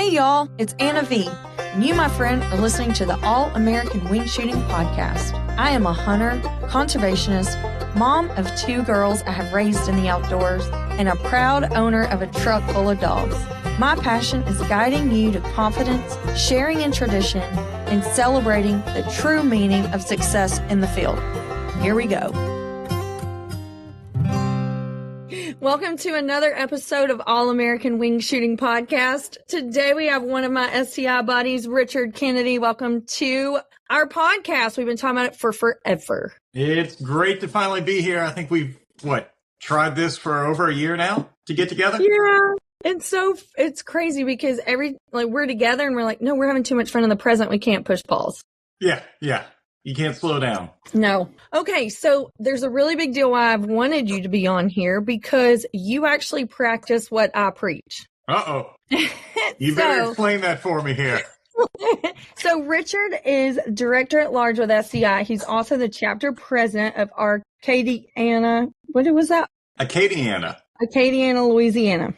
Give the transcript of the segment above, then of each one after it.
Hey y'all, it's Anna V, and you, my friend, are listening to the All American Wing Shooting Podcast. I am a hunter, conservationist, mom of 2 girls I have raised in the outdoors, and a proud owner of a truck full of dogs. My passion is guiding you to confidence, sharing in tradition, and celebrating the true meaning of success in the field. Here we go. Welcome to another episode of All American Wing Shooting Podcast. Today we have one of my SCI buddies, Richard Kennedy. Welcome to our podcast. We've been talking about it for forever. It's great to finally be here. I think we've, tried this for over a year now to get together? Yeah. It's crazy because we're together and we're like, no, we're having too much fun in the present. We can't push pause. Yeah. You can't slow down. No. Okay, so there's a really big deal why I've wanted you to be on here because you actually practice what I preach. Uh-oh. You better explain that for me here. So Richard is director at large with SCI. He's also the chapter president of Acadiana. What was that? Acadiana, Louisiana.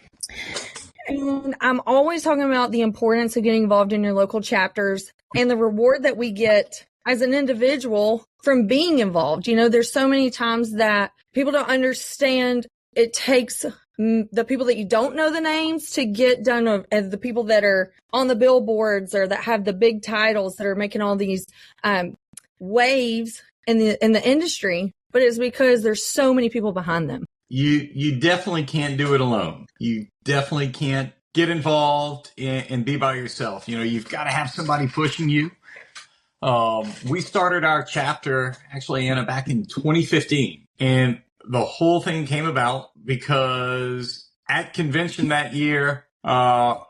And I'm always talking about the importance of getting involved in your local chapters and the reward that we get as an individual from being involved. You know, there's so many times that people don't understand it takes the people that you don't know the names to get done, and the people that are on the billboards or that have the big titles that are making all these waves in the industry. But it's because there's so many people behind them. You definitely can't do it alone. You definitely can't get involved and be by yourself. You know, you've got to have somebody pushing you. We started our chapter actually, Anna, back in 2015, and the whole thing came about because at convention that year,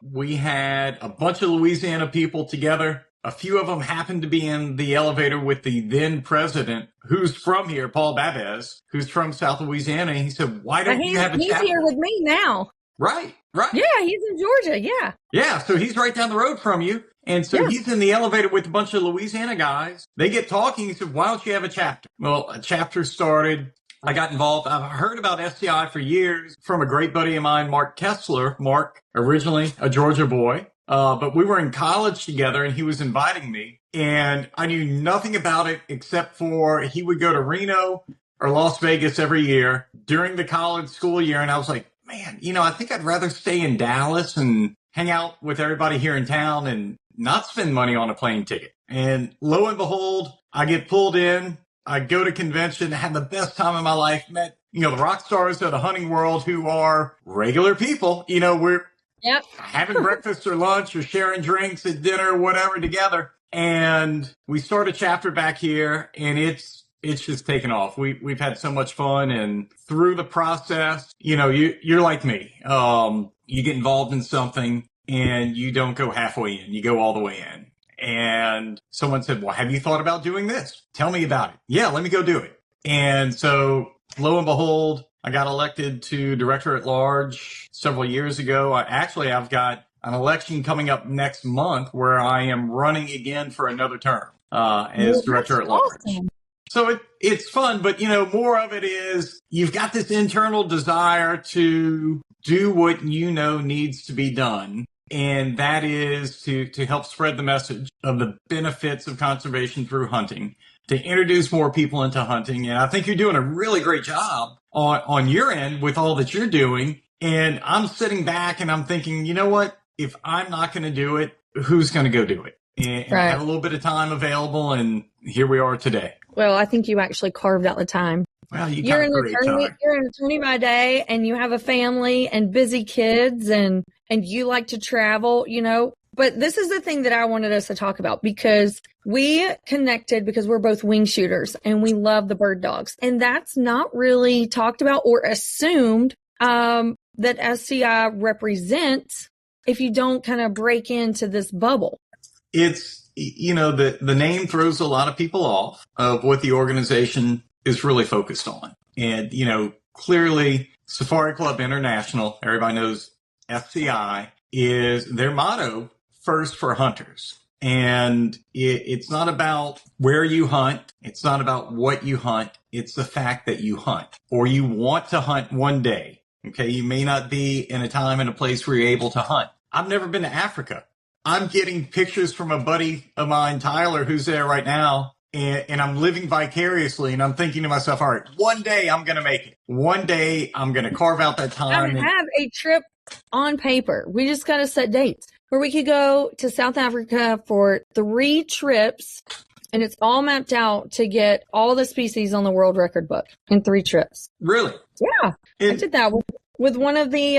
we had a bunch of Louisiana people together. A few of them happened to be in the elevator with the then president, who's from here, Paul Babez, who's from South Louisiana. And he said, why don't you have a chapter? He's here with me now. Right. Yeah, he's in Georgia, yeah. Yeah, so he's right down the road from you. And so he's in the elevator with a bunch of Louisiana guys. They get talking. He said, why don't you have a chapter? Well, a chapter started. I got involved. I've heard about SCI for years from a great buddy of mine, Mark Kessler. Mark, originally a Georgia boy. But we were in college together and he was inviting me. And I knew nothing about it except for he would go to Reno or Las Vegas every year during the college school year. And I was like, man, I think I'd rather stay in Dallas and hang out with everybody here in town and not spend money on a plane ticket. And lo and behold, I get pulled in. I go to convention, had the best time of my life, met, the rock stars of the hunting world who are regular people. We're having breakfast or lunch or sharing drinks at dinner, whatever together. And we start a chapter back here and it's just taken off. We've had so much fun, and through the process, you're like me. You get involved in something and you don't go halfway in, you go all the way in. And someone said, well, have you thought about doing this? Tell me about it. Yeah, let me go do it. And so lo and behold, I got elected to director at large several years ago. I've got an election coming up next month where I am running again for another term as director at large. Awesome. So it's fun, but more of it is you've got this internal desire to do what needs to be done. And that is to help spread the message of the benefits of conservation through hunting, to introduce more people into hunting. And I think you're doing a really great job on your end with all that you're doing. And I'm sitting back and I'm thinking, you know what? If I'm not going to do it, who's going to go do it? And I have a little bit of time available, and here we are today. Well, I think you actually carved out the time. Well, you're an attorney by day, and you have a family and busy kids, and you like to travel, But this is the thing that I wanted us to talk about, because we connected because we're both wing shooters and we love the bird dogs. And that's not really talked about or assumed that SCI represents if you don't kind of break into this bubble. It's, the name throws a lot of people off of what the organization is really focused on. And, clearly Safari Club International, everybody knows SCI, is their motto, first for hunters. And it's not about where you hunt. It's not about what you hunt. It's the fact that you hunt or you want to hunt one day. Okay. You may not be in a time and a place where you're able to hunt. I've never been to Africa. I'm getting pictures from a buddy of mine, Tyler, who's there right now. And I'm living vicariously, and I'm thinking to myself, all right, one day I'm going to make it. One day I'm going to carve out that time. I have a trip on paper. We just got to set dates where we could go to South Africa for 3 trips, and it's all mapped out to get all the species on the world record book in 3 trips. Really? Yeah. I did that with one of the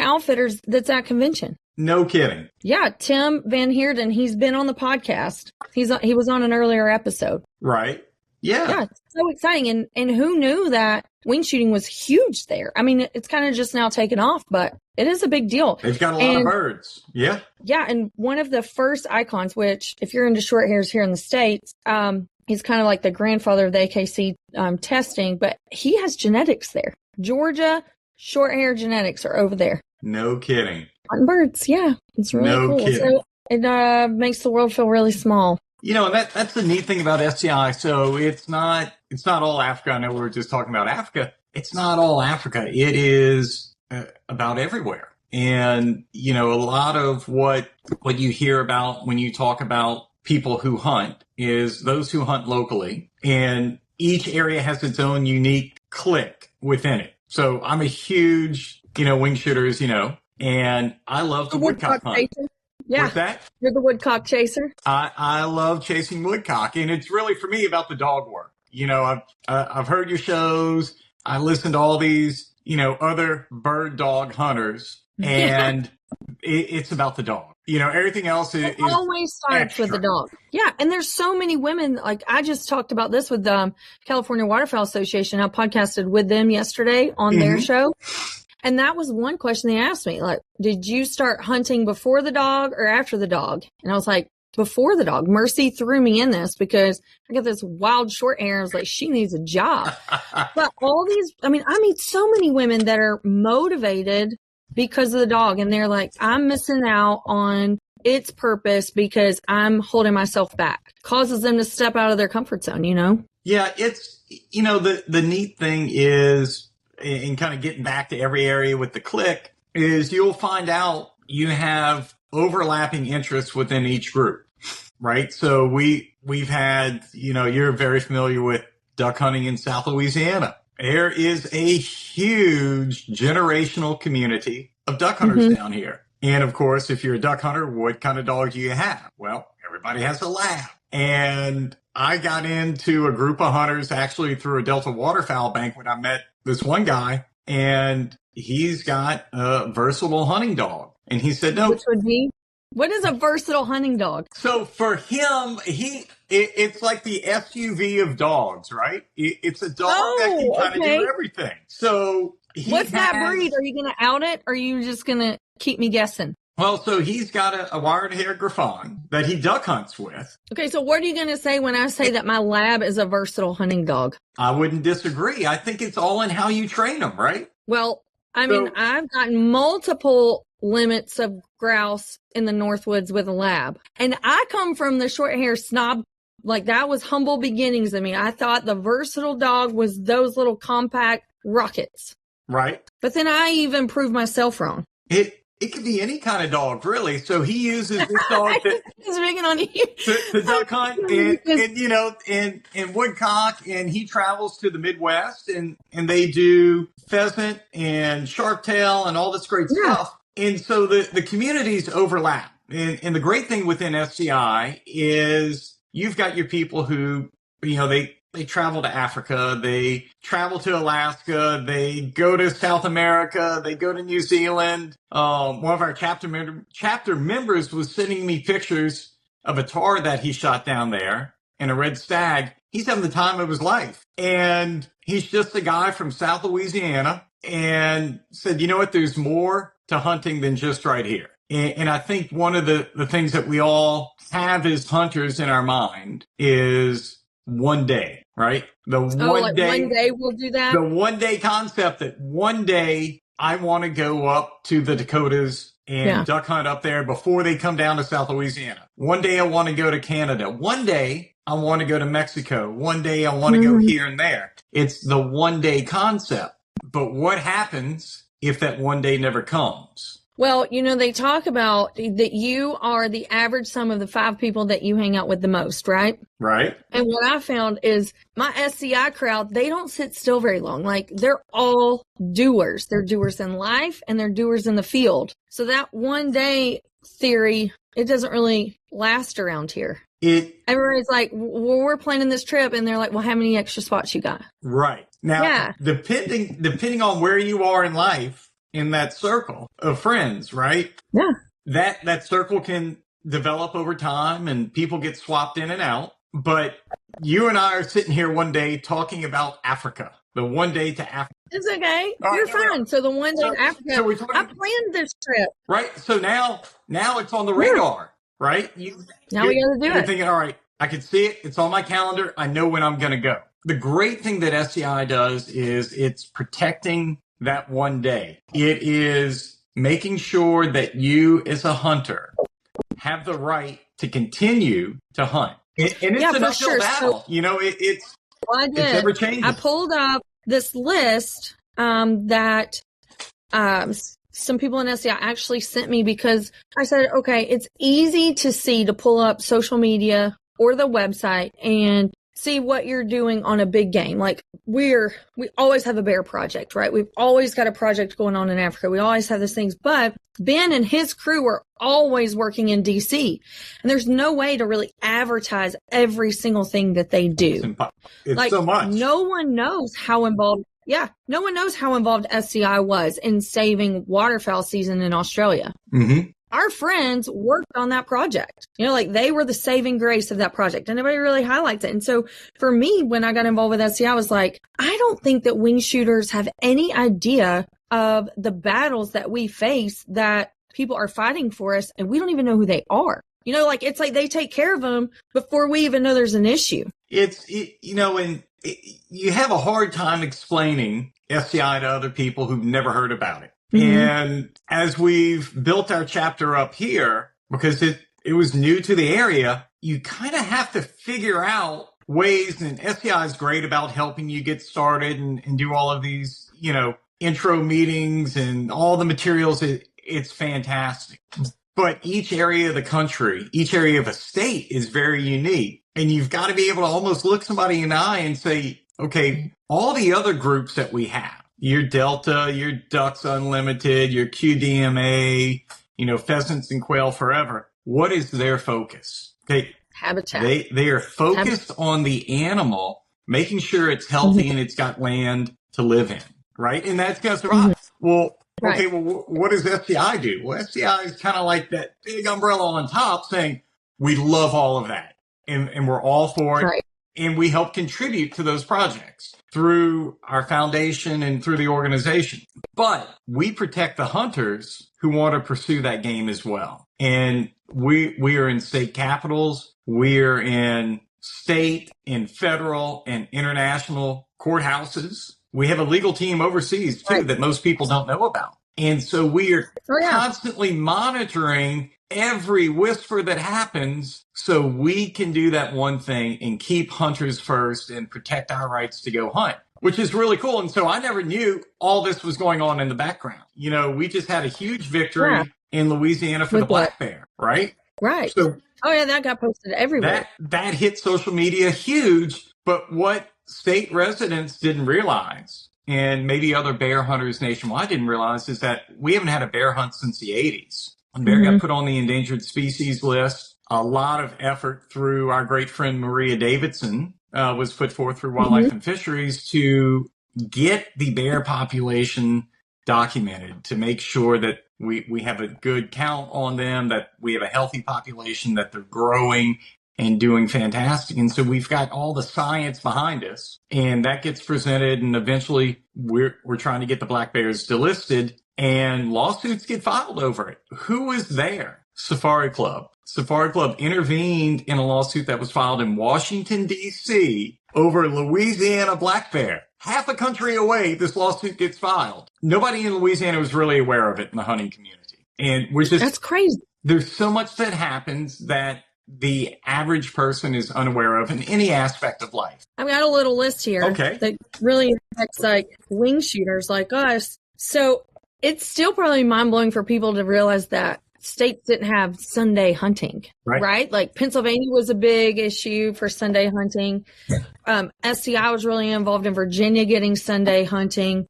outfitters that's at convention. No kidding. Yeah, Tim Van Heerden, he's been on the podcast. He was on an earlier episode. Right. Yeah. Yeah, it's so exciting. And who knew that wing shooting was huge there? I mean, it's kind of just now taken off, but it is a big deal. They've got a lot of birds. Yeah. Yeah, and one of the first icons, which if you're into short hairs here in the States, he's kind of like the grandfather of the AKC testing, but he has genetics there. Georgia short hair genetics are over there. No kidding. Birds, yeah, it's really cool. Kidding. So it makes the world feel really small. You know, that's the neat thing about SCI. So it's not all Africa. I know we were just talking about Africa. It's not all Africa. It is about everywhere. And you know, a lot of what you hear about when you talk about people who hunt is those who hunt locally, and each area has its own unique clique within it. So I'm a huge, wing shooter, as you know. And I love the woodcock hunt. Chaser. Yeah. What's that? You're the woodcock chaser. I love chasing woodcock, and it's really for me about the dog work. I've heard your shows. I listen to all these, other bird dog hunters, and it's about the dog. Everything else is always starts extra. with the dog. Yeah, and there's so many women. Like I just talked about this with the California Waterfowl Association. I podcasted with them yesterday on their show. And that was one question they asked me, like, did you start hunting before the dog or after the dog? And I was like, before the dog. Mercy threw me in this because I got this wild short hair. I was like, she needs a job. But I meet so many women that are motivated because of the dog. And they're like, I'm missing out on its purpose because I'm holding myself back. Causes them to step out of their comfort zone, Yeah, it's, the neat thing is, and kind of getting back to every area with the click, is you'll find out you have overlapping interests within each group, right? So we've had, you're very familiar with duck hunting in South Louisiana. There is a huge generational community of duck hunters down here. And of course, if you're a duck hunter, what kind of dog do you have? Well, everybody has a lab. And I got into a group of hunters actually through a Delta waterfowl bank when I met this one guy, and he's got a versatile hunting dog. And he said, no. Which would be? What is a versatile hunting dog? So for him, it's like the SUV of dogs, right? It's a dog that can kind of do everything. So what's that breed? Are you going to out it, or are you just going to keep me guessing? Well, so he's got a wired-haired Griffon that he duck hunts with. Okay, so what are you going to say when I say that my lab is a versatile hunting dog? I wouldn't disagree. I think it's all in how you train them, right? Well, I've gotten multiple limits of grouse in the Northwoods with a lab. And I come from the short hair snob. Like, that was humble beginnings of me. I thought the versatile dog was those little compact rockets. Right. But then I even proved myself wrong. It could be any kind of dog, really. So he uses this dog He's picking on you. to duck hunt and woodcock, and he travels to the Midwest and they do pheasant and sharptail and all this great stuff. And so the communities overlap. And the great thing within SCI is you've got your people who, they travel to Africa, they travel to Alaska, they go to South America, they go to New Zealand. One of our chapter members was sending me pictures of a tar that he shot down there and a red stag. He's having the time of his life. And he's just a guy from South Louisiana, and said, you know what, there's more to hunting than just right here. And I think one of the things that we all have as hunters in our mind is one day, right? One day we'll do that. The one day concept that one day I want to go up to the Dakotas and duck hunt up there before they come down to South Louisiana. One day I want to go to Canada. One day I want to go to Mexico. One day I want to go here and there. It's the one day concept. But what happens if that one day never comes? Well, they talk about that you are the average sum of the 5 people that you hang out with the most, right? Right. And what I found is my SCI crowd, they don't sit still very long. Like, they're all doers. They're doers in life and they're doers in the field. So that one day theory, it doesn't really last around here. Everybody's like, well, we're planning this trip. And they're like, well, how many extra spots you got? Right. Now, depending on where you are in life, in that circle of friends, right? Yeah. That circle can develop over time and people get swapped in and out. But you and I are sitting here one day talking about Africa. The one day to Africa. It's okay. You're fine. So the one day to Africa, I planned this trip. Right. So now it's on the radar, right? Now we got to do you're it. Thinking, all right, I can see it. It's on my calendar. I know when I'm going to go. The great thing that SCI does is it's protecting that one day. It is making sure that you as a hunter have the right to continue to hunt. And it's an uphill battle. So, it's ever changing. I pulled up this list that some people in SCI actually sent me because I said, okay, it's easy to pull up social media or the website and see what you're doing on a big game. Like we always have a bear project, right? We've always got a project going on in Africa. We always have these things, but Ben and his crew are always working in DC and there's no way to really advertise every single thing that they do. It's like, so much. No one knows how involved SCI was in saving waterfowl season in Australia. Mm-hmm. Our friends worked on that project. They were the saving grace of that project and nobody really highlights it. And so for me, when I got involved with SCI, I was like, I don't think that wing shooters have any idea of the battles that we face that people are fighting for us and we don't even know who they are. It's like they take care of them before we even know there's an issue. And you have a hard time explaining SCI to other people who've never heard about it. Mm-hmm. And as we've built our chapter up here, because it was new to the area, you kind of have to figure out ways, and SCI is great about helping you get started and do all of these, intro meetings and all the materials. It's fantastic. But each area of the country, each area of a state is very unique. And you've got to be able to almost look somebody in the eye and say, okay, all the other groups that we have, your Delta, your Ducks Unlimited, your QDMA, Pheasants and Quail Forever. What is their focus? Habitat. They are focused on the animal, making sure it's healthy and it's got land to live in, right? And that's going to survive. Mm-hmm. Well, okay, well, what does SCI do? Well, SCI is kind of like that big umbrella on top saying, we love all of that and we're all for it. Right. And we help contribute to those projects through our foundation and through the organization. But we protect the hunters who want to pursue that game as well. And we are in state capitals. We're in state and federal and international courthouses. We have a legal team overseas, too, that most people don't know about. And so we are constantly monitoring every whisper that happens so we can do that one thing and keep hunters first and protect our rights to go hunt, which is really cool. And so I never knew all this was going on in the background. We just had a huge victory in Louisiana for the black bear, right? Right. So, that got posted everywhere. That hit social media huge. But what state residents didn't realize, and maybe other bear hunters nationwide didn't realize, is that we haven't had a bear hunt since the 80s. Bear got put on the endangered species list. A lot of effort through our great friend Maria Davidson was put forth through Wildlife and Fisheries to get the bear population documented, to make sure that we have a good count on them, that we have a healthy population, that they're growing and doing fantastic. And so we've got all the science behind us, and that gets presented, and eventually we're trying to get the black bears delisted, and lawsuits get filed over it. Who was there? Safari Club. Safari Club intervened in a lawsuit that was filed in Washington, D.C. over Louisiana black bear. Half a country away, this lawsuit gets filed. Nobody in Louisiana was really aware of it in the hunting community. And that's crazy. There's so much that happens that the average person is unaware of in any aspect of life. I've got a little list here that really affects wing shooters like us. So it's still probably mind-blowing for people to realize that states didn't have Sunday hunting, right? Like Pennsylvania was a big issue for Sunday hunting. SCI was really involved in Virginia getting Sunday hunting.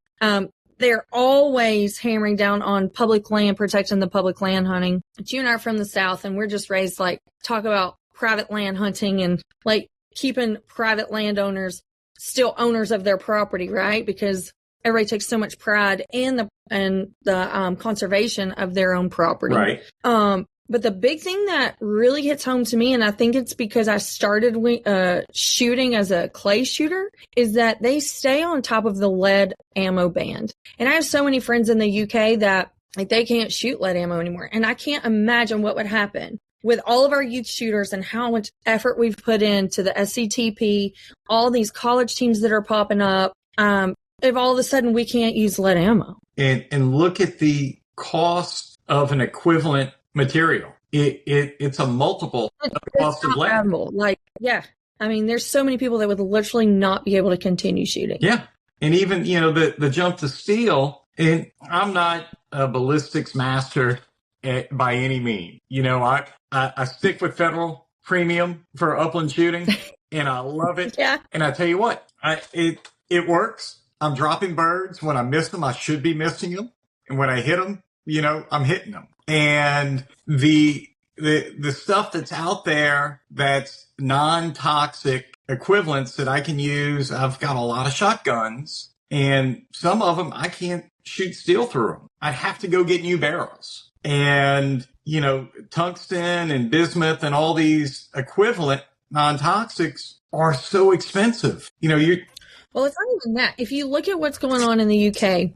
They're always hammering down on public land, protecting the public land hunting. But you and I are from the South, and we're just raised like talk about private land hunting and like keeping private landowners still owners of their property, right? Because everybody takes so much pride in the conservation of their own property. Right. But the big thing that really hits home to me, and I think it's because I started shooting as a clay shooter, is that they stay on top of the lead ammo ban. And I have so many friends in the UK that like they can't shoot lead ammo anymore. And I can't imagine what would happen with all of our youth shooters and how much effort we've put into the SCTP, all these college teams that are popping up. If all of a sudden we can't use lead ammo. And look at the cost of an equivalent material. It's a multiple of the cost of lead. Like, yeah. I mean, there's so many people that would literally not be able to continue shooting. Yeah. And even, the jump to steel, and I'm not a ballistics master by any means. I stick with federal premium for upland shooting and I love it. Yeah. And I tell you what, it works. I'm dropping birds. When I miss them, I should be missing them. And when I hit them, I'm hitting them. And the stuff that's out there that's non-toxic equivalents that I can use, I've got a lot of shotguns, and some of them I can't shoot steel through them. I have to go get new barrels. And, tungsten and bismuth and all these equivalent non-toxics are so expensive. Well, it's not even that. If you look at what's going on in the UK,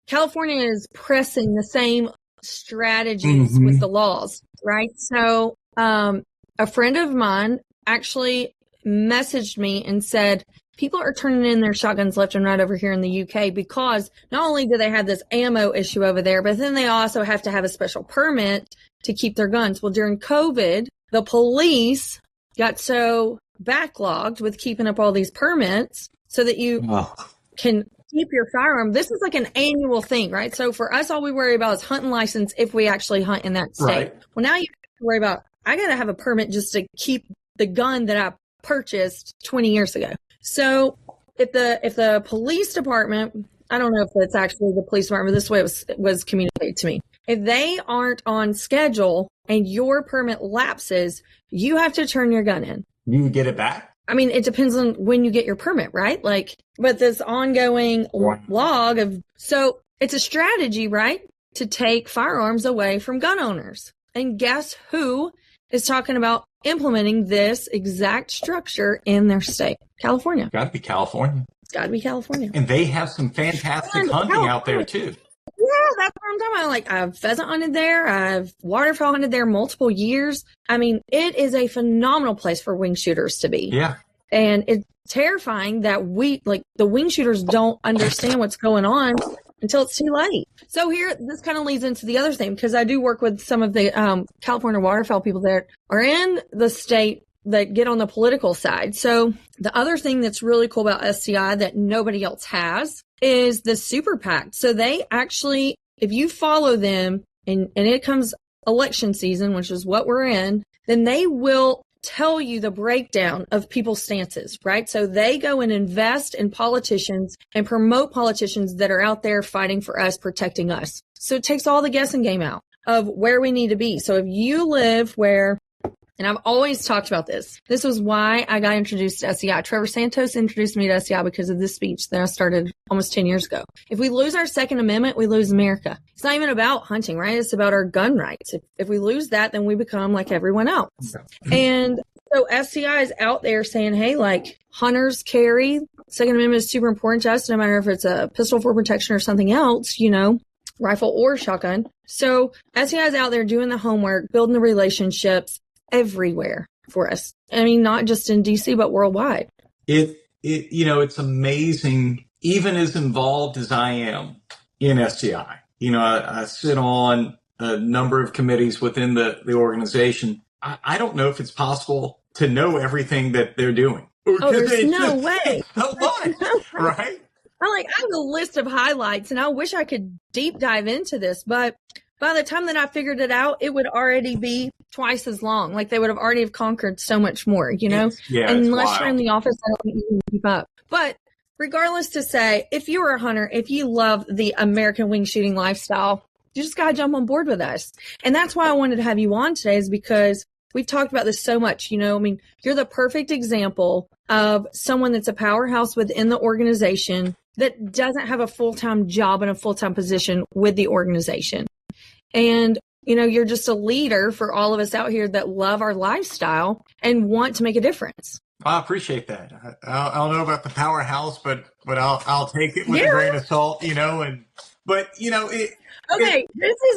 California is pressing the same strategies with the laws, right? So a friend of mine actually messaged me and said, people are turning in their shotguns left and right over here in the UK because not only do they have this ammo issue over there, but then they also have to have a special permit to keep their guns. Well, during COVID, the police got so backlogged with keeping up all these permits so that you can keep your firearm. This is like an annual thing, right? So for us, all we worry about is hunting license if we actually hunt in that state. Right. Well, now you have to worry about, I got to have a permit just to keep the gun that I purchased 20 years ago. So if the police department, I don't know if it's actually the police department, this way it was communicated to me. If they aren't on schedule and your permit lapses, you have to turn your gun in. You get it back? I mean, it depends on when you get your permit, right? But this ongoing log of, so it's a strategy, right? To take firearms away from gun owners. And guess who is talking about implementing this exact structure in their state? California. Got to be California. It's got to be California. And they have some fantastic hunting out there too. Yeah, that's what I'm talking about. Like, I've pheasant hunted there. I've waterfowl hunted there multiple years. I mean, it is a phenomenal place for wing shooters to be. Yeah. And it's terrifying that the wing shooters don't understand what's going on until it's too late. So here, this kind of leads into the other thing, because I do work with some of the California waterfowl people that are in the state that get on the political side. So the other thing that's really cool about SCI that nobody else has is the super PAC. So they actually, if you follow them and it comes election season, which is what we're in, then they will tell you the breakdown of people's stances, right? So they go and invest in politicians and promote politicians that are out there fighting for us, protecting us. So it takes all the guessing game out of where we need to be. So if you live where, and I've always talked about this. This was why I got introduced to SCI. Trevor Santos introduced me to SCI because of this speech that I started almost 10 years ago. If we lose our Second Amendment, we lose America. It's not even about hunting, right? It's about our gun rights. If we lose that, then we become like everyone else. And so SCI is out there saying, hey, like hunters carry, Second Amendment is super important to us, no matter if it's a pistol for protection or something else, rifle or shotgun. So SCI is out there doing the homework, building the relationships, everywhere for us. I mean, not just in DC, but worldwide. It's amazing, even as involved as I am in SCI. I sit on a number of committees within the organization. I don't know if it's possible to know everything that they're doing. Oh, there's no way. So much, right? I have a list of highlights, and I wish I could deep dive into this, but by the time that I figured it out, it would already be twice as long. Like they would have already have conquered so much more, you know? Unless you're in the office, I don't even keep up. But regardless to say, if you are a hunter, if you love the American wing shooting lifestyle, you just got to jump on board with us. And that's why I wanted to have you on today, is because we've talked about this so much, you know, I mean, you're the perfect example of someone that's a powerhouse within the organization that doesn't have a full-time job and a full-time position with the organization. And, you know, you're just a leader for all of us out here that love our lifestyle and want to make a difference. I appreciate that. I don't know about the powerhouse, but I'll take it with a grain of salt, you know, but you know, this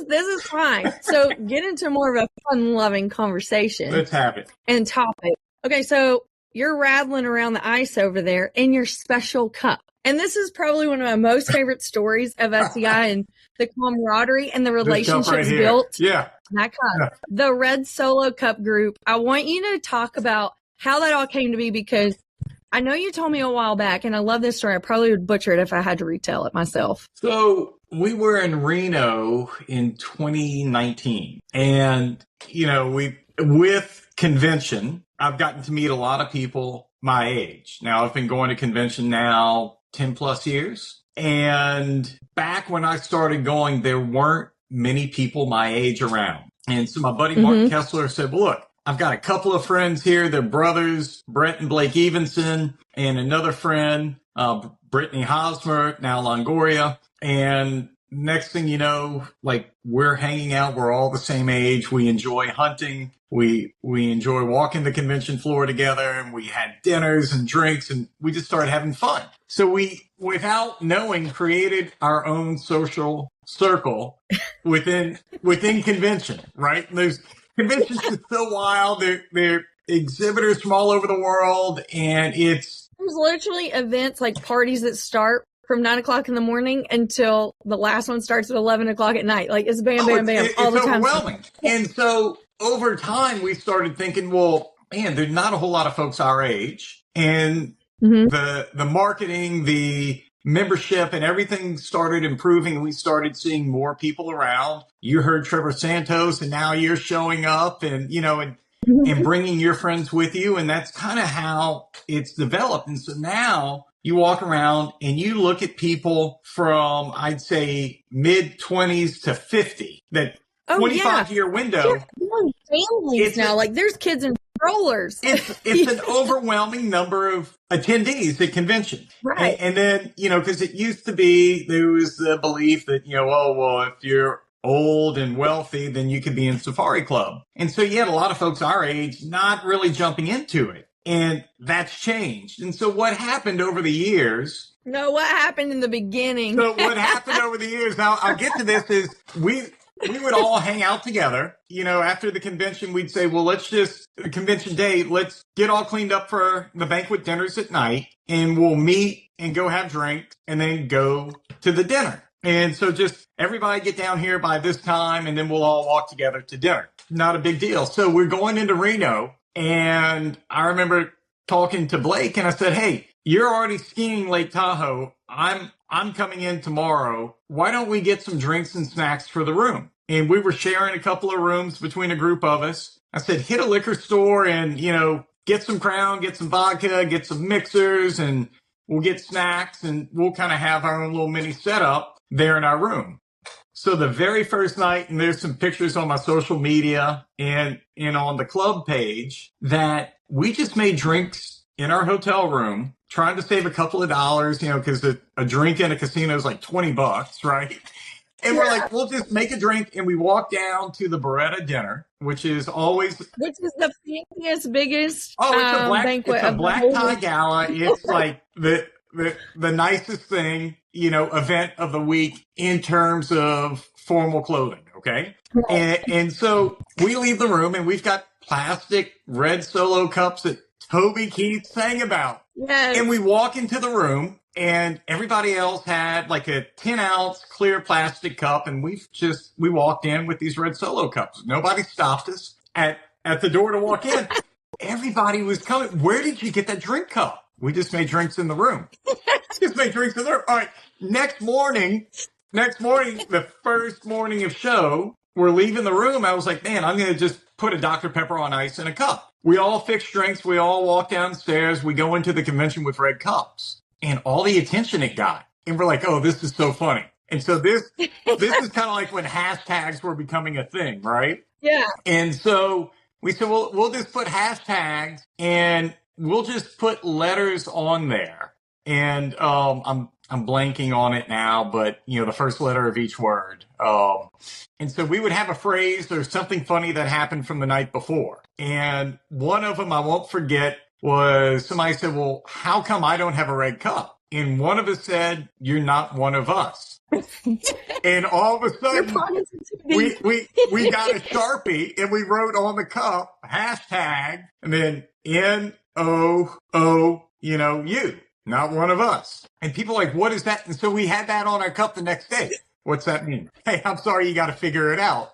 is fine. So get into more of a fun-loving conversation. Let's have it. And topic. Okay, so you're rattling around the ice over there in your special cup. And this is probably one of my most favorite stories of SCI and the camaraderie and the relationships built. Yeah. That cup. The Red Solo Cup group. I want you to talk about how that all came to be, because I know you told me a while back, and I love this story. I probably would butcher it if I had to retell it myself. So we were in Reno in 2019, and, you know, with convention, I've gotten to meet a lot of people my age. Now, I've been going to convention now 10 plus years. And back when I started going, there weren't many people my age around. And so my buddy Mark Kessler said, well, look, I've got a couple of friends here. They're brothers, Brett and Blake Evenson, and another friend, Brittany Hosmer, now Longoria. And next thing you know, like, we're hanging out. We're all the same age. We enjoy hunting. We enjoy walking the convention floor together, and we had dinners and drinks, and we just started having fun. So we, without knowing, created our own social circle within convention, right? And those conventions are so wild. They're exhibitors from all over the world, and there's literally events like parties that start from 9 o'clock in the morning until the last one starts at 11 o'clock at night. Like, it's bam, bam, bam, all the time. It's overwhelming. And so over time, we started thinking, well, man, there's not a whole lot of folks our age. And the marketing, the membership, and everything started improving. We started seeing more people around. You heard Trevor Santos, and now you're showing up, and, you know, and bringing your friends with you. And that's kind of how it's developed. And so now you walk around and you look at people from, I'd say, mid-20s to 50, that 25-year window. Families now, like, there's kids in strollers. It's an overwhelming number of attendees at convention. Right. And then, you know, because it used to be, there was the belief that, you know, oh, well, if you're old and wealthy, then you could be in Safari Club. And so you had a lot of folks our age not really jumping into it. And that's changed. And so what happened over the years? No, what happened in the beginning? So what happened over the years, now I'll get to this, is we would all hang out together. You know, after the convention, we'd say, well, the convention day, let's get all cleaned up for the banquet dinners at night, and we'll meet and go have drinks and then go to the dinner. And so just everybody get down here by this time, and then we'll all walk together to dinner. Not a big deal. So we're going into Reno, and I remember talking to Blake, and I said, hey, you're already skiing Lake Tahoe. I'm coming in tomorrow. Why don't we get some drinks and snacks for the room? And we were sharing a couple of rooms between a group of us. I said, hit a liquor store and, you know, get some Crown, get some vodka, get some mixers, and we'll get snacks, and we'll kind of have our own little mini setup there in our room. So the very first night, and there's some pictures on my social media and on the club page, that we just made drinks in our hotel room, trying to save a couple of dollars, you know, because a drink in a casino is like $20, right? And we're like, we'll just make a drink, and we walk down to the Beretta dinner, which is the fanciest, biggest It's banquet. a black tie gala. It's like the nicest thing, you know, event of the week in terms of formal clothing. Okay. And so we leave the room, and we've got plastic Red Solo cups that Toby Keith sang about. Yes. And we walk into the room, and everybody else had like a 10-ounce clear plastic cup, and we walked in with these Red Solo cups. Nobody stopped us at the door to walk in. Everybody was coming. Where did you get that drink cup? We just made drinks in the room. Just make drinks in there. All right. Next morning, the first morning of show, we're leaving the room. I was like, man, I'm going to just put a Dr. Pepper on ice in a cup. We all fix drinks. We all walk downstairs. We go into the convention with red cups and all the attention it got. And we're like, oh, this is so funny. And so this is kind of like when hashtags were becoming a thing, right? Yeah. And so we said, well, we'll just put hashtags and we'll just put letters on there. And I'm blanking on it now, but the first letter of each word. And so we would have a phrase or something funny that happened from the night before. And one of them I won't forget was somebody said, well, how come I don't have a red cup? And one of us said, you're not one of us. And all of a sudden we got a Sharpie and we wrote on the cup hashtag and then NOO, you. Not one of us. And people are like, what is that? And so we had that on our cup the next day. What's that mean? Hey, I'm sorry, you got to figure it out.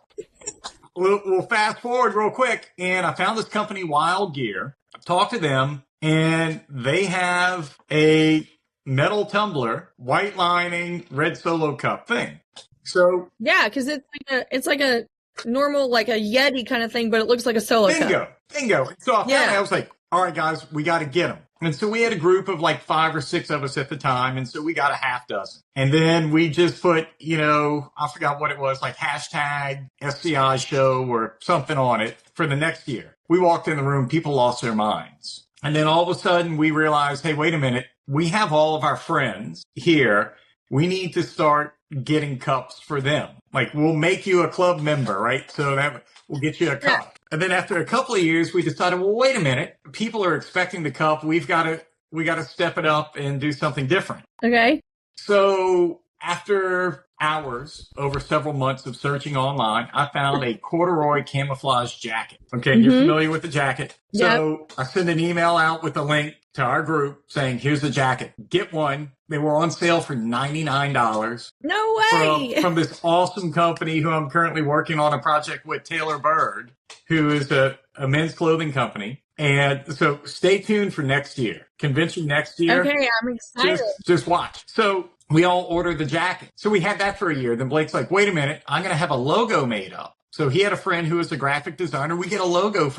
We'll fast forward real quick. And I found this company, Wild Gear. I talked to them and they have a metal tumbler, white lining, red Solo cup thing. So yeah, because it's like a normal, like a Yeti kind of thing, but it looks like a Solo cup. Bingo. So I found it, I was like, all right, guys, we got to get them. And so we had a group of like 5 or 6 of us at the time. And so we got a half dozen. And then we just put, I forgot what it was, like hashtag SCI show or something on it for the next year. We walked in the room, people lost their minds. And then all of a sudden we realized, hey, wait a minute. We have all of our friends here. We need to start getting cups for them. Like we'll make you a club member, right? So that we'll get you a cup. And then after a couple of years, we decided, well, wait a minute. People are expecting the cup. We got to step it up and do something different. Okay. So after hours, over several months of searching online, I found a corduroy camouflage jacket. Okay. You're familiar with the jacket. So I sent an email out with a link to our group saying, here's the jacket. Get one. They were on sale for $99. No way. From this awesome company who I'm currently working on a project with, Taylor Bird, who is a men's clothing company. And so stay tuned for next year. Convention next year. Okay, I'm excited. Just watch. So we all ordered the jacket. So we had that for a year. Then Blake's like, wait a minute, I'm going to have a logo made up. So he had a friend who was a graphic designer. We get a logo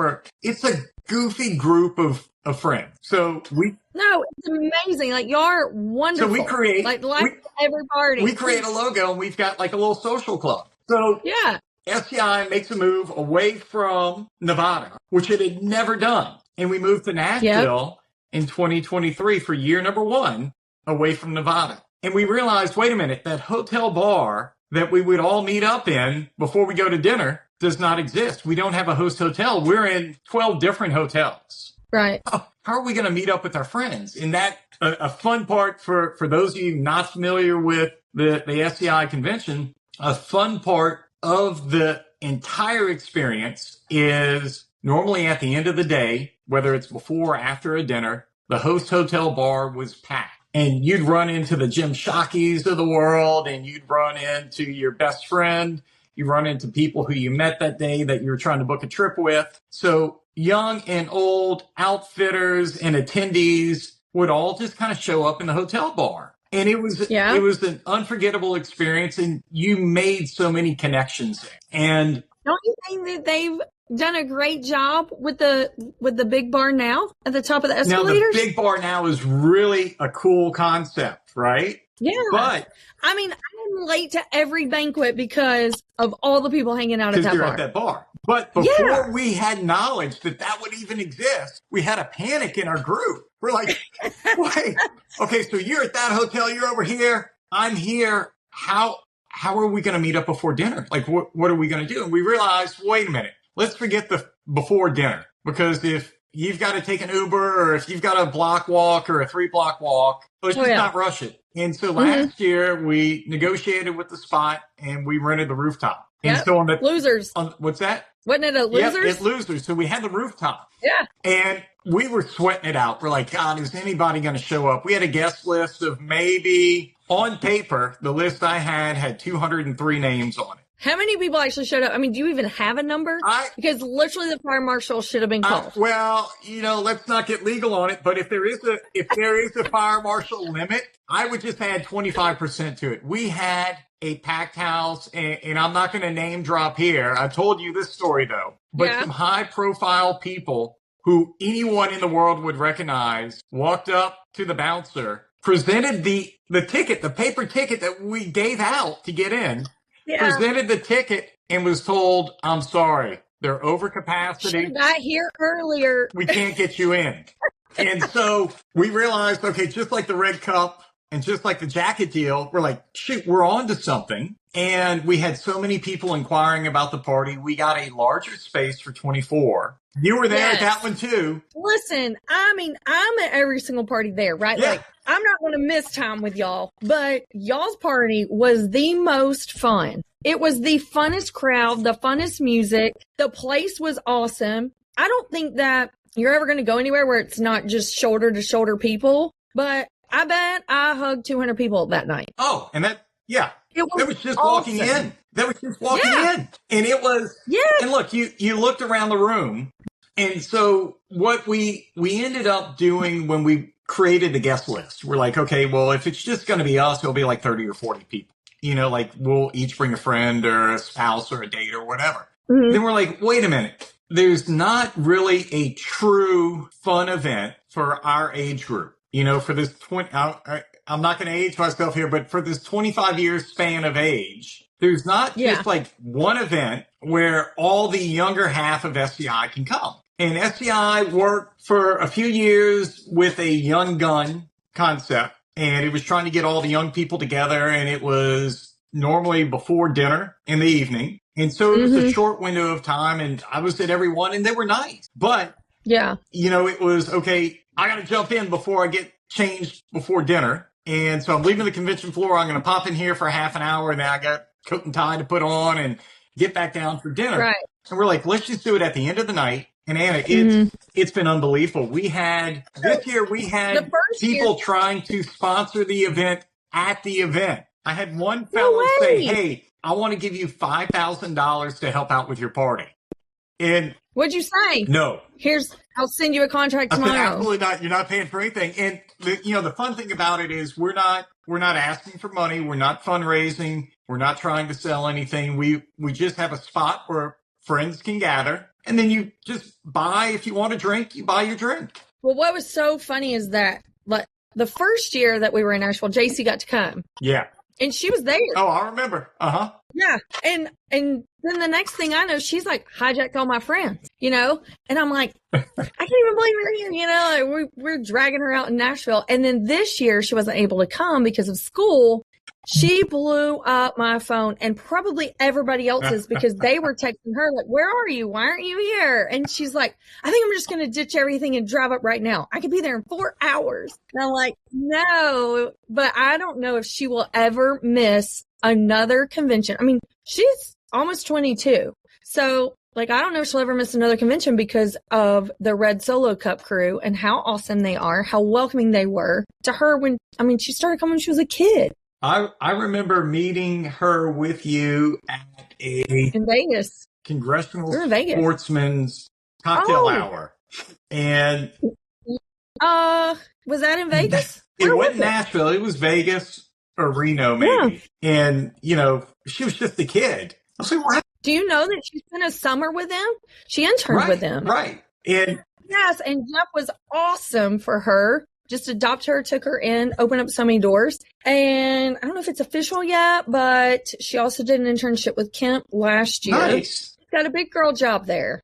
it's a goofy group of friends. So No, it's amazing. Like, y'all are wonderful. So we create, every party. We create a logo and we've got like a little social club. So yeah. SCI makes a move away from Nevada, which it had never done. And we moved to Nashville in 2023 for year number 1 away from Nevada. And we realized, wait a minute, that hotel bar that we would all meet up in before we go to dinner does not exist. We don't have a host hotel. We're in 12 different hotels. Right. How are we going to meet up with our friends? And that a fun part for those of you not familiar with the SCI convention, a fun part of the entire experience is normally at the end of the day, whether it's before or after a dinner, the host hotel bar was packed. And you'd run into the Jim Shockeys of the world, and you'd run into your best friend. You run into people who you met that day that you were trying to book a trip with. So young and old outfitters and attendees would all just kind of show up in the hotel bar. And it was an unforgettable experience, and you made so many connections there. And don't you think that they've done a great job with the big bar now at the top of the escalators? Now the big bar now is really a cool concept, right? Yeah. But I mean, I'm late to every banquet because of all the people hanging out at that bar. At that bar. But before we had knowledge that would even exist, we had a panic in our group. We're like, wait, okay, so you're at that hotel, you're over here, I'm here. How are we going to meet up before dinner? Like, what are we going to do? And we realized, wait a minute, let's forget the before dinner, because if you've got to take an Uber or if you've got a block walk or a 3-block walk, let's just not rush it. And so last year we negotiated with the spot and we rented the rooftop. And so on the Losers. What's that? Wasn't it a Losers? Yep, it's Losers. So we had the rooftop. Yeah. And we were sweating it out. We're like, God, is anybody going to show up? We had a guest list of maybe, on paper, the list I had 203 names on it. How many people actually showed up? I mean, do you even have a number? Because literally the fire marshal should have been called. Well, let's not get legal on it, but if there is a fire marshal limit, I would just add 25% to it. We had a packed house, and I'm not going to name drop here. I told you this story though, but some high profile people who anyone in the world would recognize walked up to the bouncer, presented the ticket, the paper ticket that we gave out to get in. Presented the ticket and was told, "I'm sorry, they're over capacity. Should got here earlier. We can't get you in." And so we realized, okay, just like the red cup and just like the jacket deal, we're like, shoot, we're on to something. And we had so many people inquiring about the party. We got a larger space for 24. You were there at that one too. Listen, I mean, I'm at every single party there, right? Yeah. Like, I'm not going to miss time with y'all, but y'all's party was the most fun. It was the funnest crowd, the funnest music. The place was awesome. I don't think that you're ever going to go anywhere where it's not just shoulder to shoulder people, but I bet I hugged 200 people that night. Oh, and that was just awesome. walking in. That was just walking in. And it was, and look, you looked around the room. And so what we ended up doing when we created the guest list, we're like, okay, well, if it's just going to be us, it'll be like 30 or 40 people. Like we'll each bring a friend or a spouse or a date or whatever. Mm-hmm. Then we're like, wait a minute. There's not really a true fun event for our age group. For this I'm not going to age myself here, but for this 25 year span of age, there's not just like one event where all the younger half of SCI can come. And SCI worked for a few years with a young gun concept, and it was trying to get all the young people together, and it was normally before dinner in the evening. And so it was a short window of time, and I was at every one, and they were nice. But, it was, okay, I got to jump in before I get changed before dinner. And so I'm leaving the convention floor. I'm going to pop in here for half an hour, and then I got coat and tie to put on and get back down for dinner. Right. And we're like, let's just do it at the end of the night. And Anna, it's been unbelievable. This year we had people trying to sponsor the event at the event. I had one fellow say, hey, I want to give you $5,000 to help out with your party. And what'd you say? No. I'll send you a contract tomorrow. I said, absolutely not. You're not paying for anything. And the fun thing about it is we're not asking for money. We're not fundraising. We're not trying to sell anything. We just have a spot where friends can gather. And then you just buy, if you want a drink, you buy your drink. Well, what was so funny is that like the first year that we were in Nashville, JC got to come. Yeah. And she was there. Oh, I remember. Uh-huh. Yeah. And then the next thing I know, she's like hijacked all my friends, and I'm like, I can't even believe we're here, like we're dragging her out in Nashville. And then this year she wasn't able to come because of school. She blew up my phone and probably everybody else's because they were texting her like, where are you? Why aren't you here? And she's like, I think I'm just going to ditch everything and drive up right now. I could be there in 4 hours. And I'm like, no, but I don't know if she will ever miss another convention. I mean, she's almost 22. So I don't know if she'll ever miss another convention because of the Red Solo Cup crew and how awesome they are, how welcoming they were to her she started coming when she was a kid. I remember meeting her with you at in Vegas. Congressional Sportsman's cocktail hour. And was that in Vegas? It wasn't Nashville. It was Vegas or Reno, maybe. Yeah. And, she was just a kid. I was like, what? Do you know that she spent a summer with them? She interned with them. Right. And yes, and Jeff was awesome for her. Just adopt her, took her in, opened up so many doors. And I don't know if it's official yet, but she also did an internship with Kemp last year. Nice. Got a big girl job there.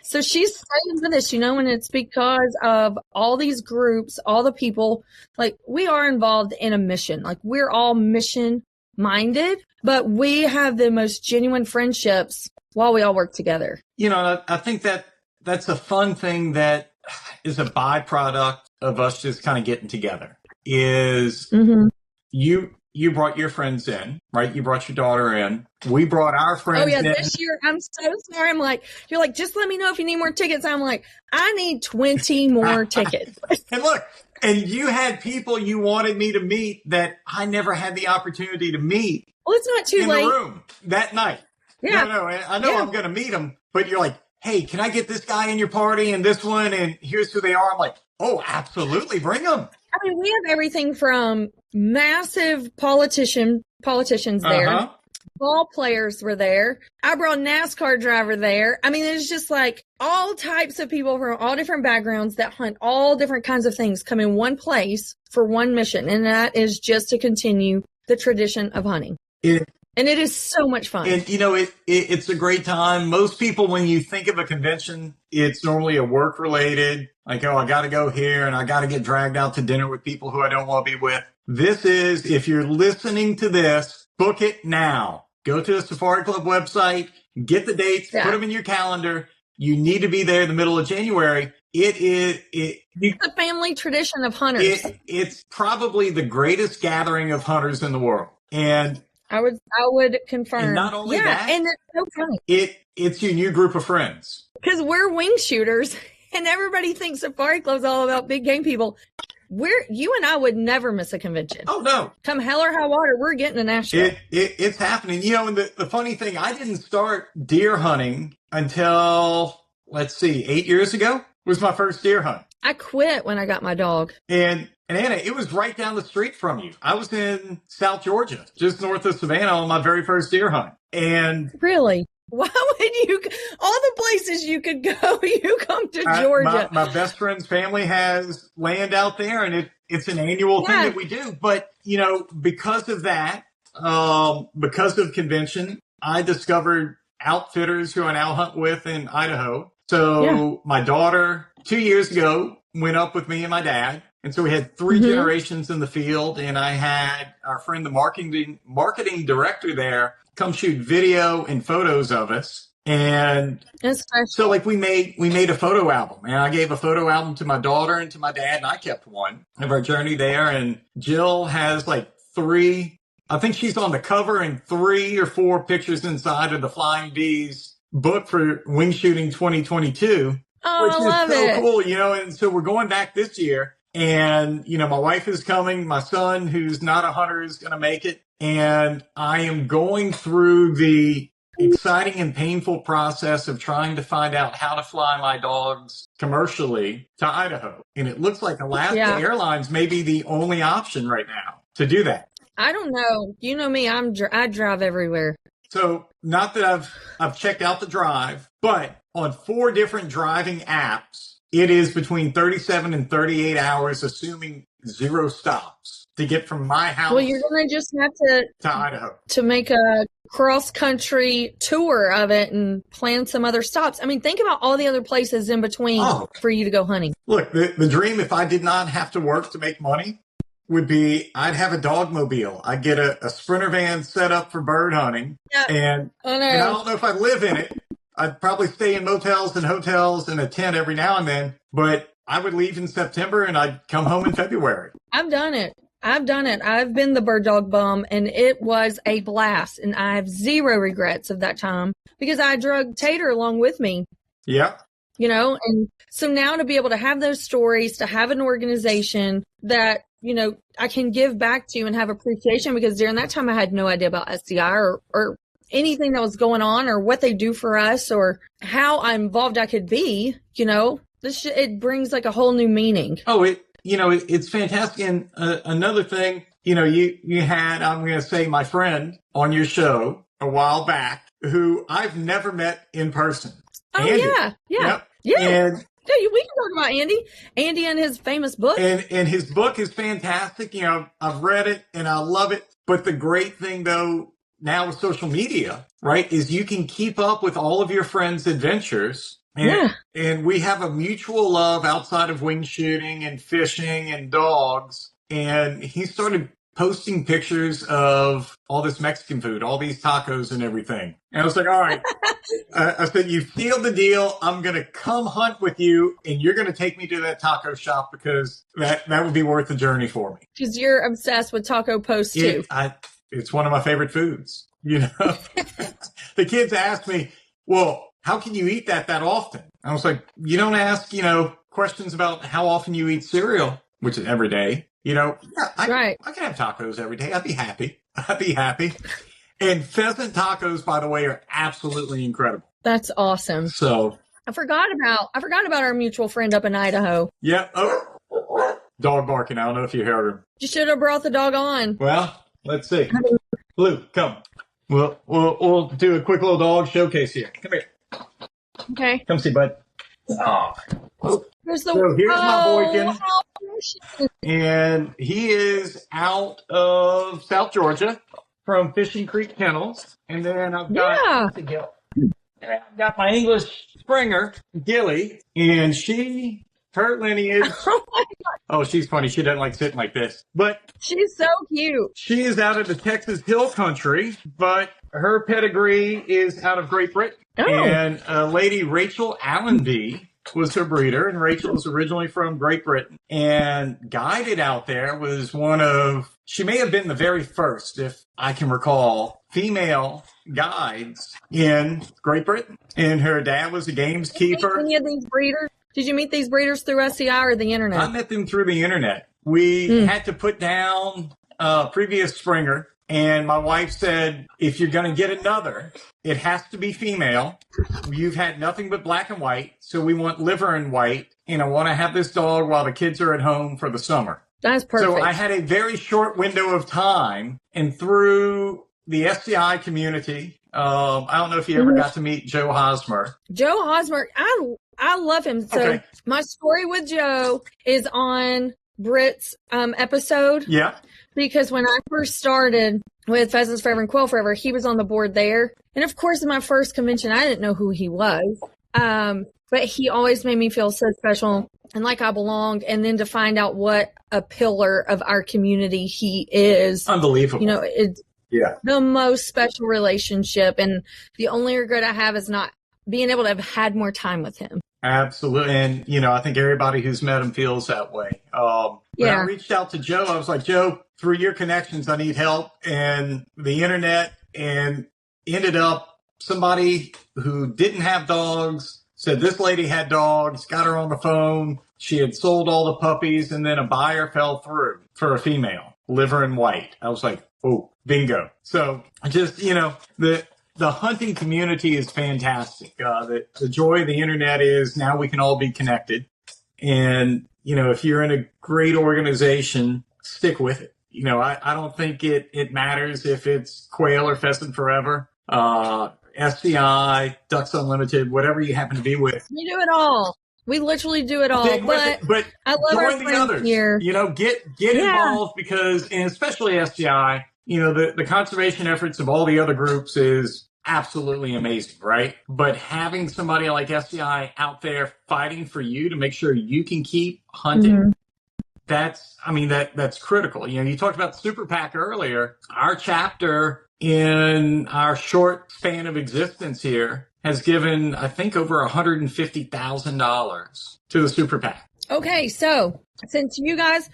So she's staying with us, and it's because of all these groups, all the people. Like, we are involved in a mission. Like, we're all mission minded, but we have the most genuine friendships while we all work together. I think that's a fun thing that is a byproduct of us just kind of getting together is you you brought your friends in, right? You brought your daughter in. We brought our friends in. This year, I'm so sorry. I'm like, you're like, just let me know if you need more tickets. I'm like, I need 20 more tickets. And look, and you had people you wanted me to meet that I never had the opportunity to meet. Well, it's not too late. In the room that night. Yeah. No, I know I'm going to meet them, but you're like, hey, can I get this guy in your party and this one? And here's who they are. I'm like, oh, absolutely. Bring them. I mean, we have everything from massive politicians there. Ball players were there. I brought a NASCAR driver there. I mean, it's just like all types of people from all different backgrounds that hunt all different kinds of things come in one place for one mission. And that is just to continue the tradition of hunting. And it is so much fun. And, it's a great time. Most people, when you think of a convention, it's normally a work related, like, oh, I got to go here and I got to get dragged out to dinner with people who I don't want to be with. This is, if you're listening to this, book it now. Go to the Safari Club website, get the dates, put them in your calendar. You need to be there in the middle of January. It's a family tradition of hunters. It's probably the greatest gathering of hunters in the world. And I would confirm. And not only that, and it's so funny. It's your new group of friends. Because we're wing shooters, and everybody thinks Safari Club's all about big game people. You and I would never miss a convention. Oh, no. Come hell or high water, we're getting to Nashville. It's happening. And the funny thing, I didn't start deer hunting until, 8 years ago was my first deer hunt. I quit when I got my dog. And Anna, it was right down the street from you. I was in South Georgia, just north of Savannah on my very first deer hunt. And really? Why would you, all the places you could go, you come to Georgia. My best friend's family has land out there, and it's an annual thing that we do. But, because of that, because of convention, I discovered outfitters who I now hunt with in Idaho. So my daughter, 2 years ago, went up with me and my dad. And so we had three generations in the field, and I had our friend, the marketing director there, come shoot video and photos of us. And so we made a photo album, and I gave a photo album to my daughter and to my dad, and I kept one of our journey there. And Jill has three, I think she's on the cover, and 3 or 4 pictures inside of the Flying Bees book for Wing Shooting 2022, oh, which I love is so it. cool, and so we're going back this year. And, my wife is coming. My son, who's not a hunter, is going to make it. And I am going through the exciting and painful process of trying to find out how to fly my dogs commercially to Idaho. And it looks like Alaska Airlines may be the only option right now to do that. I don't know. You know me, I drive everywhere. So not that I've checked out the drive, but on 4 different driving apps, it is between 37 and 38 hours, assuming 0 stops, to get from my house. Well, you're going to just have to Idaho to make a cross-country tour of it and plan some other stops. I mean, think about all the other places in between for you to go hunting. Look, the dream, if I did not have to work to make money, would be I'd have a dog mobile. I'd get a Sprinter van set up for bird hunting. Yeah. And I don't know if I live in it. I'd probably stay in motels and hotels in a tent every now and then, but I would leave in September and I'd come home in February. I've done it. I've been the bird dog bum, and it was a blast, and I have 0 regrets of that time because I drug Tater along with me. Yeah. And so now to be able to have those stories, to have an organization that, I can give back to and have appreciation, because during that time I had no idea about SCI or anything that was going on or what they do for us or how involved I could be, it brings a whole new meaning. Oh, it's fantastic. And another thing, you had, I'm going to say, my friend on your show a while back who I've never met in person. Oh, Andy. Yeah. Yep. Yeah. And we can talk about Andy and his famous book. And his book is fantastic. I've read it and I love it. But the great thing, though, now with social media, right, is you can keep up with all of your friends' adventures. And we have a mutual love outside of wing shooting and fishing and dogs. And he started posting pictures of all this Mexican food, all these tacos and everything. And I was like, all right. I said, you sealed the deal. I'm going to come hunt with you, and you're going to take me to that taco shop because that would be worth the journey for me. Because you're obsessed with taco posts too. It's one of my favorite foods. You know, the kids asked me, well, how can you eat that often? I was like, you don't ask, questions about how often you eat cereal, which is every day. I can have tacos every day. I'd be happy. And pheasant tacos, by the way, are absolutely incredible. That's awesome. So I forgot about our mutual friend up in Idaho. Yeah. Oh, dog barking. I don't know if you heard him. You should have brought the dog on. Well, let's see. Blue, come. We'll do a quick little dog showcase here. Come here. Okay. Come see, bud. Oh. Here's my boykin. And he is out of South Georgia from Fishing Creek Kennels. And then I've got my English Springer, Gilly, and her lineage. Oh, she's funny. She doesn't like sitting like this. But she's so cute. She is out of the Texas Hill Country, but her pedigree is out of Great Britain. Oh. And lady Rachel Allenby was her breeder, and Rachel was originally from Great Britain. And guided out there was she may have been the very first, if I can recall, female guides in Great Britain. And her dad was a gameskeeper. Any of these breeders? Did you meet these breeders through SCI or the internet? I met them through the internet. We had to put down a previous Springer, and my wife said, if you're going to get another, it has to be female. You've had nothing but black and white, so we want liver and white, and I want to have this dog while the kids are at home for the summer. That's perfect. So I had a very short window of time, and through the SCI community, I don't know if you ever got to meet Joe Hosmer. Joe Hosmer, I love him. So my story with Joe is on Britt's episode. Yeah. Because when I first started with Pheasants Forever and Quail Forever, he was on the board there. And of course, in my first convention, I didn't know who he was. But he always made me feel so special and like I belonged. And then to find out what a pillar of our community he is. Unbelievable. It's the most special relationship. And the only regret I have is not being able to have had more time with him. Absolutely. And, I think everybody who's met him feels that way. When I reached out to Joe, I was like, Joe, through your connections, I need help. And the internet, and ended up somebody who didn't have dogs said this lady had dogs, got her on the phone. She had sold all the puppies, and then a buyer fell through for a female, liver and white. I was like, oh, bingo. So just, the hunting community is fantastic. The joy of the internet is now we can all be connected. And, if you're in a great organization, stick with it. I don't think it matters if it's Quail or Pheasant Forever, SCI, Ducks Unlimited, whatever you happen to be with. We do it all. We literally do it all. But I love our friends others. Here. Get involved because, and especially SCI, the conservation efforts of all the other groups is absolutely amazing, right? But having somebody like SCI out there fighting for you to make sure you can keep hunting, that's critical. You talked about Super PAC earlier. Our chapter in our short span of existence here has given, I think, over $150,000 to the Super PAC. Okay, so since you guys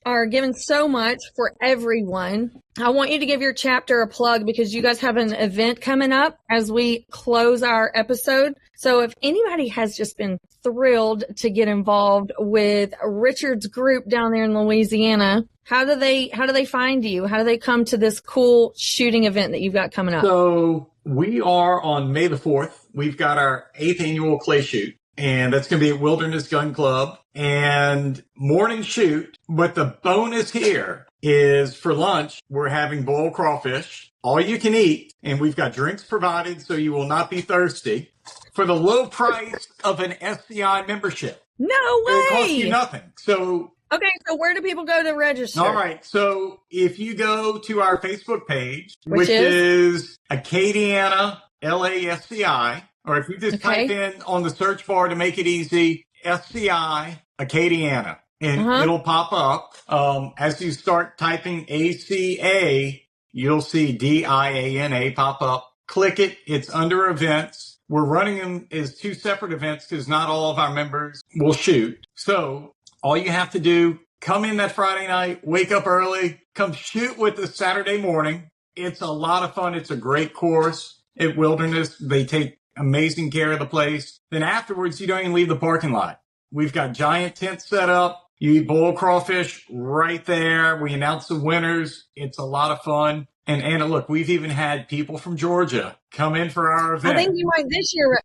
are giving so much for everyone, I want you to give your chapter a plug because you guys have an event coming up as we close our episode. So if anybody has just been thrilled to get involved with Richard's group down there in Louisiana, how do they find you? How do they come to this cool shooting event that you've got coming up? So we are on May the 4th. We've got our 8th annual clay shoot. And that's going to be at Wilderness Gun Club and morning shoot. But the bonus here is for lunch, we're having boiled crawfish, all you can eat. And we've got drinks provided so you will not be thirsty for the low price of an SCI membership. No way. It costs you nothing. So, okay. So where do people go to register? All right. So if you go to our Facebook page, which is Acadiana LASCI, or if you just type in on the search bar to make it easy, SCI Acadiana. and it'll pop up. As you start typing ACA, you'll see DIANA pop up. Click it. It's under events. We're running them as two separate events because not all of our members will shoot. So all you have to do, come in that Friday night, wake up early, come shoot with us Saturday morning. It's a lot of fun. It's a great course at Wilderness. They take amazing care of the place. Then afterwards, you don't even leave the parking lot. We've got giant tents set up. You eat boiled crawfish right there. We announce the winners. It's a lot of fun. And Anna, look, we've even had people from Georgia come in for our event. I think you might this year.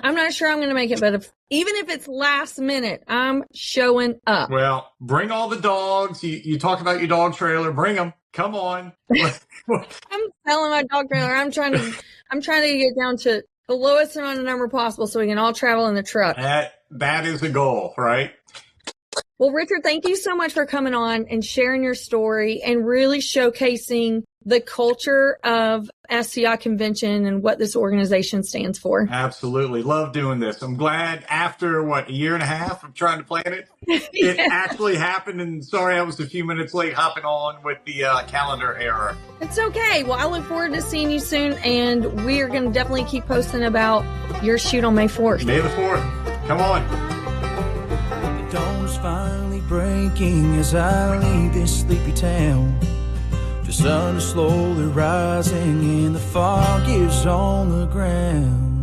I'm not sure I'm going to make it, but even if it's last minute, I'm showing up. Well, bring all the dogs. You talk about your dog trailer. Bring them. Come on. I'm selling my dog trailer. I'm trying to get down to the lowest amount of number possible so we can all travel in the truck. That is the goal, right? Well, Richard, thank you so much for coming on and sharing your story and really showcasing the culture of SCI Convention and what this organization stands for. Absolutely. Love doing this. I'm glad after, a year and a half of trying to plan it, it actually happened. And sorry, I was a few minutes late hopping on with the calendar error. It's okay. Well, I look forward to seeing you soon. And we are going to definitely keep posting about your shoot on May 4th. May the 4th. Come on. The dawn is finally breaking as I leave this sleepy town. The sun is slowly rising and the fog is on the ground.